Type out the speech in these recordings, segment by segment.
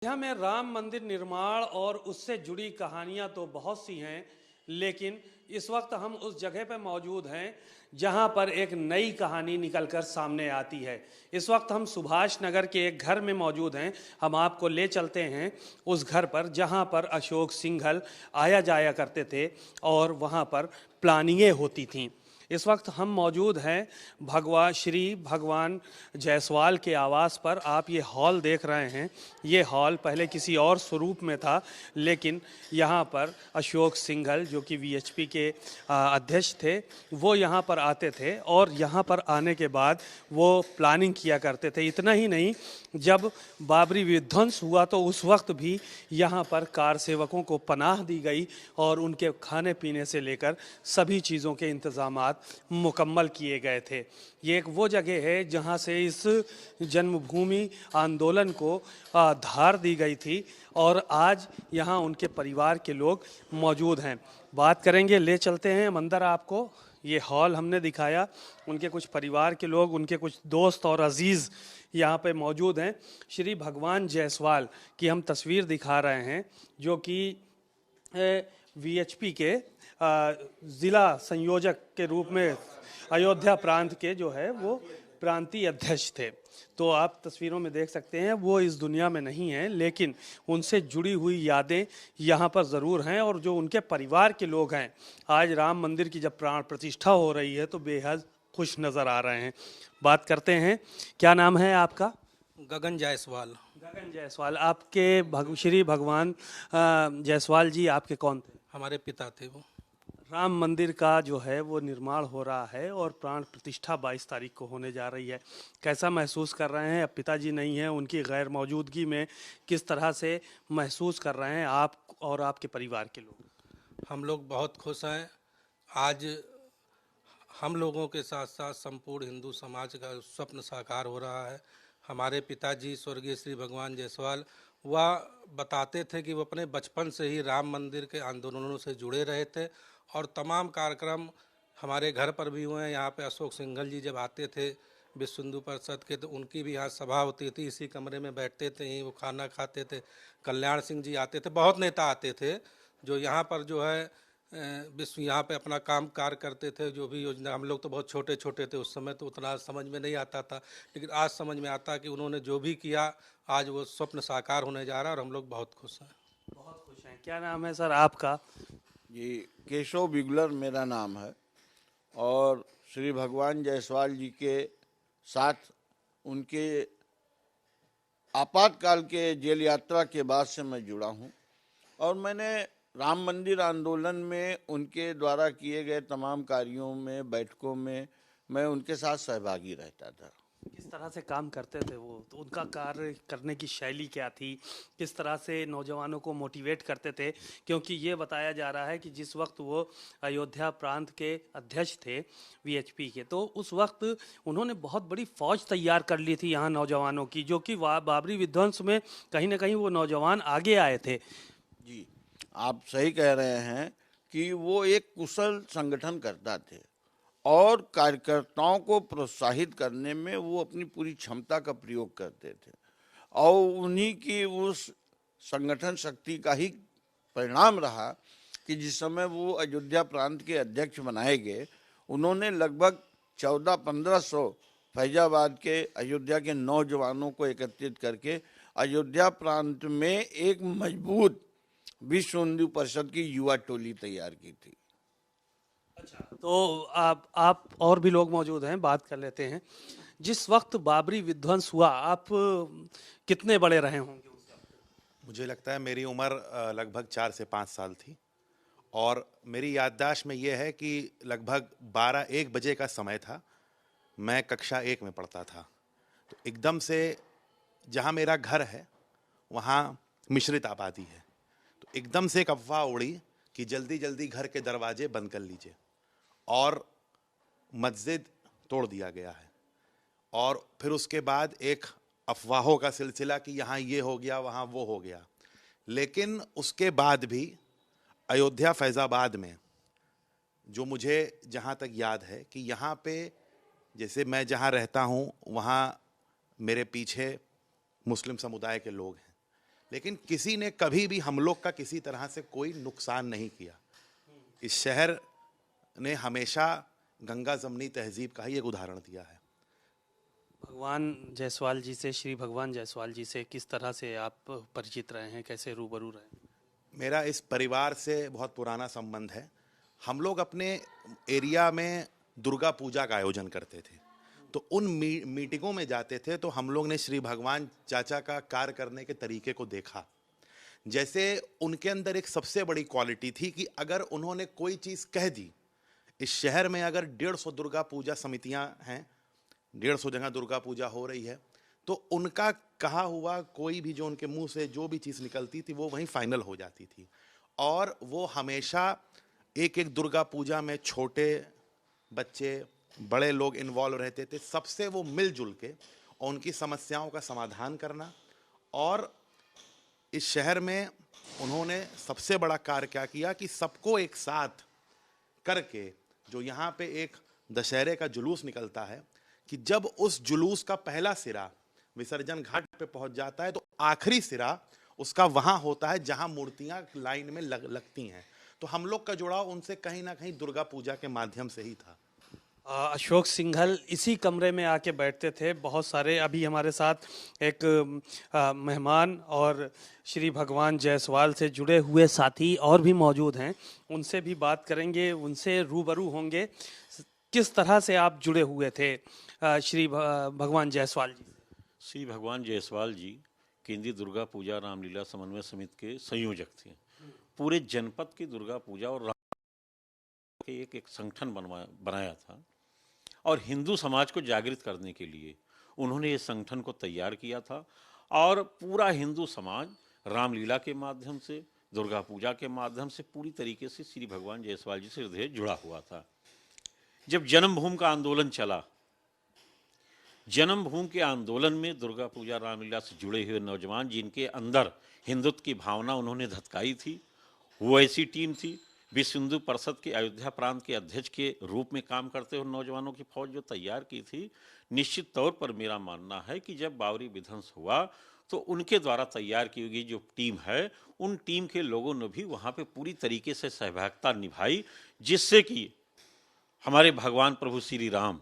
अयोध्या में राम मंदिर निर्माण और उससे जुड़ी कहानियां तो बहुत सी हैं, लेकिन इस वक्त हम उस जगह पर मौजूद हैं जहां पर एक नई कहानी निकलकर सामने आती है। इस वक्त हम सुभाष नगर के एक घर में मौजूद हैं। हम आपको ले चलते हैं उस घर पर जहां पर अशोक सिंघल आया जाया करते थे और वहां पर प्लानिंगें होती थीं। इस वक्त हम मौजूद हैं श्री भगवान जायसवाल के आवास पर। आप ये हॉल देख रहे हैं, ये हॉल पहले किसी और स्वरूप में था, लेकिन यहाँ पर अशोक सिंघल जो कि वीएचपी के अध्यक्ष थे, वो यहाँ पर आते थे और यहाँ पर आने के बाद वो प्लानिंग किया करते थे। इतना ही नहीं, जब बाबरी विध्वंस हुआ तो उस वक्त भी यहाँ पर कार सेवकों को पनाह दी गई और उनके खाने पीने से लेकर सभी चीज़ों के इंतजामात मुकम्मल किए गए थे। ये एक वो जगह है जहाँ से इस जन्मभूमि आंदोलन को धार दी गई थी और आज यहाँ उनके परिवार के लोग मौजूद हैं। बात करेंगे, ले चलते हैं हम अंदर। आपको ये हॉल हमने दिखाया, उनके कुछ परिवार के लोग, उनके कुछ दोस्त और अजीज़ यहाँ पे मौजूद हैं। श्री भगवान जायसवाल की हम तस्वीर दिखा रहे हैं, जो कि वीएचपी के ज़िला संयोजक के रूप में अयोध्या प्रांत के जो है वो प्रांतीय अध्यक्ष थे। तो आप तस्वीरों में देख सकते हैं वो इस दुनिया में नहीं हैं, लेकिन उनसे जुड़ी हुई यादें यहाँ पर ज़रूर हैं। और जो उनके परिवार के लोग हैं, आज राम मंदिर की जब प्राण प्रतिष्ठा हो रही है तो बेहद खुश नज़र आ रहे हैं। बात करते हैं, क्या नाम है आपका? गगन जायसवाल। गगन जायसवाल। आपके श्री भगवान जायसवाल जी आपके कौन थे? हमारे पिता थे वो। राम मंदिर का जो है वो निर्माण हो रहा है और प्राण प्रतिष्ठा 22 तारीख को होने जा रही है। कैसा महसूस कर रहे हैं? अब पिताजी नहीं हैं, उनकी गैर मौजूदगी में किस तरह से महसूस कर रहे हैं आप और आपके परिवार के लोग? हम लोग बहुत खुश हैं। आज हम लोगों के साथ साथ संपूर्ण हिंदू समाज का स्वप्न साकार हो रहा है। हमारे पिताजी स्वर्गीय श्री भगवान जायसवाल वह बताते थे कि वो अपने बचपन से ही राम मंदिर के आंदोलनों से जुड़े रहे थे और तमाम कार्यक्रम हमारे घर पर भी हुए हैं। यहाँ पे अशोक सिंघल जी जब आते थे विश्व हिंदू परिषद के, तो उनकी भी यहाँ सभा होती थी, इसी कमरे में बैठते थे, यहीं वो खाना खाते थे। कल्याण सिंह जी आते थे, बहुत नेता आते थे जो यहाँ पर जो है विश्व यहाँ पे अपना काम कार्य करते थे। जो भी योजना, हम लोग तो बहुत छोटे छोटे थे उस समय, तो उतना समझ में नहीं आता था, लेकिन आज समझ में आता कि उन्होंने जो भी किया आज वो स्वप्न साकार होने जा रहा है और हम लोग बहुत खुश हैं। बहुत खुश हैं। क्या नाम है सर आपका? जी, केशव बिगलर मेरा नाम है और श्री भगवान जायसवाल जी के साथ उनके आपातकाल के जेल यात्रा के बाद से मैं जुड़ा हूं और मैंने राम मंदिर आंदोलन में उनके द्वारा किए गए तमाम कार्यों में, बैठकों में मैं उनके साथ सहभागी रहता था। किस तरह से काम करते थे वो? तो उनका कार्य करने की शैली क्या थी? किस तरह से नौजवानों को मोटिवेट करते थे? क्योंकि ये बताया जा रहा है कि जिस वक्त वो अयोध्या प्रांत के अध्यक्ष थे वीएचपी के, तो उस वक्त उन्होंने बहुत बड़ी फौज तैयार कर ली थी यहाँ नौजवानों की, जो कि बाबरी विध्वंस में कहीं ना कहीं वो नौजवान आगे आए थे। जी, आप सही कह रहे हैं कि वो एक कुशल संगठन करता थे और कार्यकर्ताओं को प्रोत्साहित करने में वो अपनी पूरी क्षमता का प्रयोग करते थे और उन्हीं की उस संगठन शक्ति का ही परिणाम रहा कि जिस समय वो अयोध्या प्रांत के अध्यक्ष बनाए गए, उन्होंने लगभग 1400-1500 फैजाबाद के अयोध्या के नौजवानों को एकत्रित करके अयोध्या प्रांत में एक मजबूत विश्व हिंदू परिषद की युवा टोली तैयार की थी। अच्छा, तो आप और भी लोग मौजूद हैं, बात कर लेते हैं। जिस वक्त बाबरी विध्वंस हुआ, आप कितने बड़े रहे होंगे उस वक्त? मुझे लगता है मेरी उम्र लगभग 4 से 5 साल थी और मेरी याददाश्त में ये है कि लगभग 12-1 बजे का समय था। मैं कक्षा 1 में पढ़ता था, तो एकदम से जहाँ मेरा घर है वहाँ मिश्रित आबादी है, तो एकदम से एक अफवाह उड़ी कि जल्दी जल्दी घर के दरवाजे बंद कर लीजिए और मस्जिद तोड़ दिया गया है। और फिर उसके बाद एक अफवाहों का सिलसिला कि यहाँ ये हो गया, वहाँ वो हो गया। लेकिन उसके बाद भी अयोध्या फैज़ाबाद में जो मुझे जहाँ तक याद है कि यहाँ पे, जैसे मैं जहाँ रहता हूँ वहाँ मेरे पीछे मुस्लिम समुदाय के लोग हैं, लेकिन किसी ने कभी भी हम लोग का किसी तरह से कोई नुकसान नहीं किया। इस शहर ने हमेशा गंगा जमनी तहजीब का ही एक उदाहरण दिया है। भगवान जायसवाल जी से, श्री भगवान जायसवाल जी से किस तरह से आप परिचित रहे हैं, कैसे रूबरू रहे? मेरा इस परिवार से बहुत पुराना संबंध है। हम लोग अपने एरिया में दुर्गा पूजा का आयोजन करते थे, तो उन मीटिंगों में जाते थे, तो हम लोग ने श्री भगवान चाचा का कार्य करने के तरीके को देखा। जैसे उनके अंदर एक सबसे बड़ी क्वालिटी थी कि अगर उन्होंने कोई चीज़ कह दी, इस शहर में अगर 150 दुर्गा पूजा समितियां हैं, 150 जगह दुर्गा पूजा हो रही है, तो उनका कहा हुआ कोई भी जो उनके मुंह से जो भी चीज़ निकलती थी वो वहीं फाइनल हो जाती थी। और वो हमेशा एक एक दुर्गा पूजा में छोटे बच्चे बड़े लोग इन्वॉल्व रहते थे, सबसे वो मिलजुल के उनकी समस्याओं का समाधान करना। और इस शहर में उन्होंने सबसे बड़ा कार्य क्या किया कि सबको एक साथ करके, जो यहाँ पे एक दशहरे का जुलूस निकलता है, कि जब उस जुलूस का पहला सिरा विसर्जन घाट पे पहुंच जाता है, तो आखिरी सिरा उसका वहां होता है जहां मूर्तियां लाइन में लगती हैं। तो हम लोग का जुड़ाव उनसे कहीं ना कहीं दुर्गा पूजा के माध्यम से ही था। अशोक सिंघल इसी कमरे में आके बैठते थे। बहुत सारे अभी हमारे साथ एक मेहमान और श्री भगवान जायसवाल से जुड़े हुए साथी और भी मौजूद हैं, उनसे भी बात करेंगे, उनसे रूबरू होंगे। किस तरह से आप जुड़े हुए थे श्री भगवान जायसवाल जी? श्री भगवान जायसवाल जी केंद्रीय दुर्गा पूजा रामलीला समन्वय समिति के संयोजक थे। पूरे जनपद की दुर्गा पूजा और राम के एक संगठन बनाया था, और हिंदू समाज को जागृत करने के लिए उन्होंने इस संगठन को तैयार किया था। और पूरा हिंदू समाज रामलीला के माध्यम से, दुर्गा पूजा के माध्यम से पूरी तरीके से श्री भगवान जायसवाल जी से हृदय जुड़ा हुआ था। जब जन्मभूमि का आंदोलन चला, जन्मभूमि के आंदोलन में दुर्गा पूजा रामलीला से जुड़े हुए नौजवान जिनके अंदर हिंदुत्व की भावना उन्होंने धतकाई थी, वो ऐसी टीम थी विश्व हिंदू परिषद के अयोध्या प्रांत के अध्यक्ष के रूप में काम करते हुए नौजवानों की फौज जो तैयार की थी। निश्चित तौर पर मेरा मानना है कि जब बाबरी विध्वंस हुआ तो उनके द्वारा तैयार की गई जो टीम है, उन टीम के लोगों ने भी वहाँ पे पूरी तरीके से सहभागिता निभाई, जिससे कि हमारे भगवान प्रभु श्री राम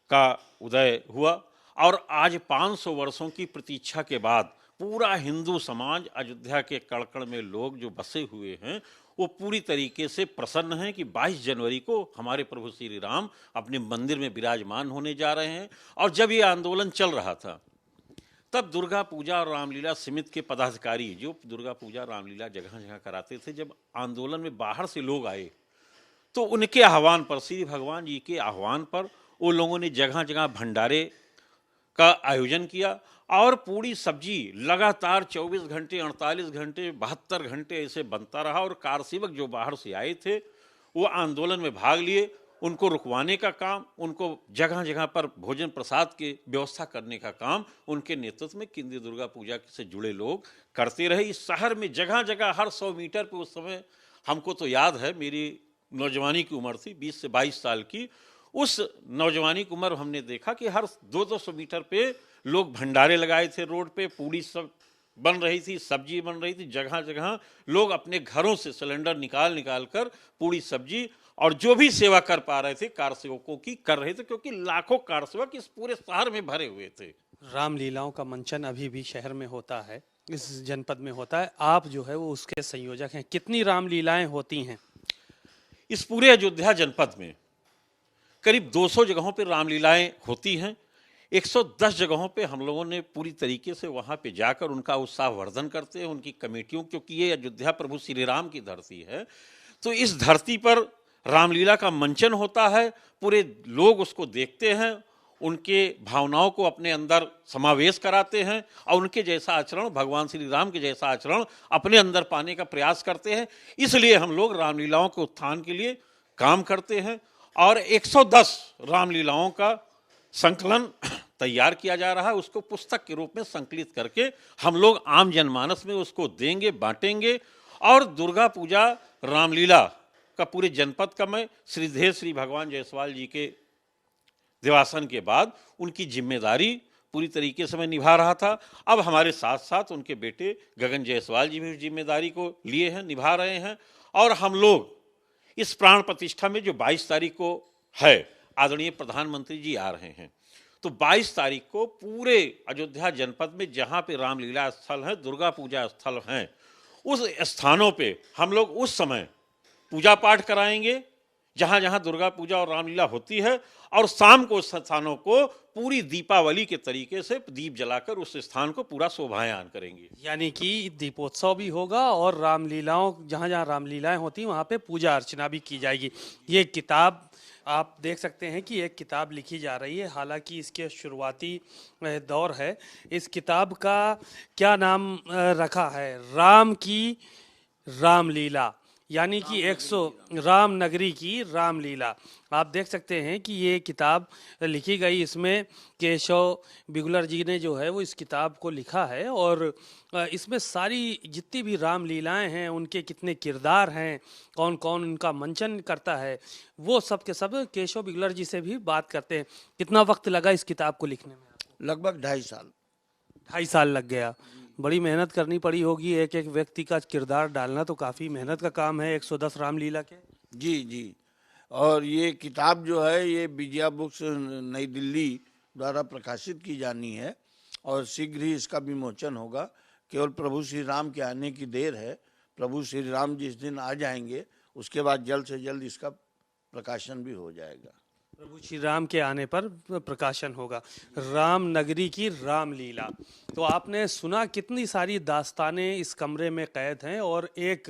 का उदय हुआ। और आज 500 वर्षों की प्रतीक्षा के बाद पूरा हिंदू समाज, अयोध्या के कड़कड़ में लोग जो बसे हुए हैं, वो पूरी तरीके से प्रसन्न हैं कि 22 जनवरी को हमारे प्रभु श्री राम अपने मंदिर में विराजमान होने जा रहे हैं। और जब ये आंदोलन चल रहा था, तब दुर्गा पूजा और रामलीला समिति के पदाधिकारी जो दुर्गा पूजा रामलीला जगह जगह कराते थे, जब आंदोलन में बाहर से लोग आए, तो उनके आह्वान पर, श्री भगवान जी के आह्वान पर, वो लोगों ने जगह जगह भंडारे का आयोजन किया। और पूरी सब्जी लगातार 24 घंटे, 48 घंटे, 72 घंटे ऐसे बनता रहा। और कारसेवक जो बाहर से आए थे, वो आंदोलन में भाग लिए, उनको रुकवाने का काम, उनको जगह जगह पर भोजन प्रसाद की व्यवस्था करने का काम उनके नेतृत्व में केंद्रीय दुर्गा पूजा से जुड़े लोग करते रहे। इस शहर में जगह जगह हर 100 मीटर पर, उस समय हमको तो याद है, मेरी नौजवानी की उम्र थी 20 से 22 साल की, उस नौजवानी की उम्र हमने देखा कि हर 200-200 मीटर पे लोग भंडारे लगाए थे रोड पे, पूड़ी सब बन रही थी, सब्जी बन रही थी, जगह जगह लोग अपने घरों से सिलेंडर निकाल निकाल कर पूड़ी सब्जी और जो भी सेवा कर पा रहे थे कारसेवकों की कर रहे थे, क्योंकि लाखों कारसेवक इस पूरे शहर में भरे हुए थे। रामलीलाओं का मंचन अभी भी शहर में होता है, इस जनपद में होता है, आप जो है वो उसके संयोजक हैं। कितनी रामलीलाएं होती हैं इस पूरे अयोध्या जनपद में? करीब 200 जगहों पर रामलीलाएं होती हैं। 110 जगहों पे हम लोगों ने पूरी तरीके से वहाँ पे जाकर उनका उत्साह वर्धन करते हैं, उनकी कमेटियों, क्योंकि ये अयोध्या प्रभु श्री राम की धरती है, तो इस धरती पर रामलीला का मंचन होता है। पूरे लोग उसको देखते हैं, उनके भावनाओं को अपने अंदर समावेश कराते हैं और उनके जैसा आचरण, भगवान श्री राम के जैसा आचरण अपने अंदर पाने का प्रयास करते हैं। इसलिए हम लोग रामलीलाओं के उत्थान के लिए काम करते हैं। और 110 रामलीलाओं का संकलन तैयार किया जा रहा है, उसको पुस्तक के रूप में संकलित करके हम लोग आम जनमानस में उसको देंगे, बांटेंगे। और दुर्गा पूजा रामलीला का पूरे जनपद का मैं श्री भगवान जायसवाल जी के देवासन के बाद उनकी जिम्मेदारी पूरी तरीके से मैं निभा रहा था। अब हमारे साथ साथ उनके बेटे गगन जायसवाल जी भी जिम्मेदारी को लिए हैं, निभा रहे हैं। और हम लोग इस प्राण प्रतिष्ठा में जो 22 तारीख को है, आदरणीय प्रधानमंत्री जी आ रहे हैं, तो 22 तारीख को पूरे अयोध्या जनपद में जहाँ पे रामलीला स्थल है, दुर्गा पूजा स्थल हैं, उस स्थानों पे हम लोग उस समय पूजा पाठ कराएंगे जहाँ जहाँ दुर्गा पूजा और रामलीला होती है, और शाम को उस स्थानों को पूरी दीपावली के तरीके से दीप जलाकर उस स्थान को पूरा शोभायान करेंगे। यानी कि दीपोत्सव भी होगा और रामलीलाओं, जहाँ जहाँ रामलीलाएं होती हैं वहाँ पे पूजा अर्चना भी की जाएगी। ये किताब आप देख सकते हैं कि एक किताब लिखी जा रही है, हालांकि इसके शुरुआती दौर है। इस किताब का क्या नाम रखा है? राम की रामलीला, यानी कि 100 राम नगरी की रामलीला। आप देख सकते हैं कि ये किताब लिखी गई, इसमें केशव बिगुलर जी ने जो है वो इस किताब को लिखा है, और इसमें सारी जितनी भी रामलीलाएं हैं, उनके कितने किरदार हैं, कौन कौन उनका मंचन करता है, वो सब के सब केशव बिगुलर जी से भी बात करते हैं। कितना वक्त लगा इस किताब को लिखने में? लगभग 2.5 साल। 2.5 साल लग गया। बड़ी मेहनत करनी पड़ी होगी, एक एक व्यक्ति का किरदार डालना तो काफ़ी मेहनत का काम है 110 रामलीला के। जी जी। और ये किताब जो है ये विजया बुक्स नई दिल्ली द्वारा प्रकाशित की जानी है, और शीघ्र ही इसका विमोचन होगा। केवल प्रभु श्री राम के आने की देर है। प्रभु श्री राम जिस दिन आ जाएंगे उसके बाद जल्द से जल्द इसका प्रकाशन भी हो जाएगा। प्रभु श्री राम के आने पर प्रकाशन होगा। राम नगरी की रामलीला, तो आपने सुना कितनी सारी दास्तानें इस कमरे में कैद हैं, और एक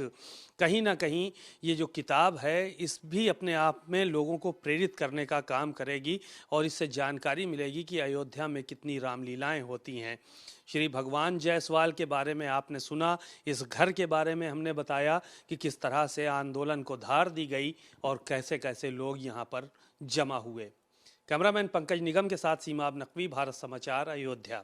कहीं ना कहीं ये जो किताब है इस भी अपने आप में लोगों को प्रेरित करने का काम करेगी, और इससे जानकारी मिलेगी कि अयोध्या में कितनी रामलीलाएं होती हैं। श्री भगवान जायसवाल के बारे में आपने सुना, इस घर के बारे में हमने बताया कि किस तरह से आंदोलन को धार दी गई और कैसे कैसे लोग यहाँ पर जमा हुए। कैमरामैन पंकज निगम के साथ सीमा नकवी, भारत समाचार, अयोध्या।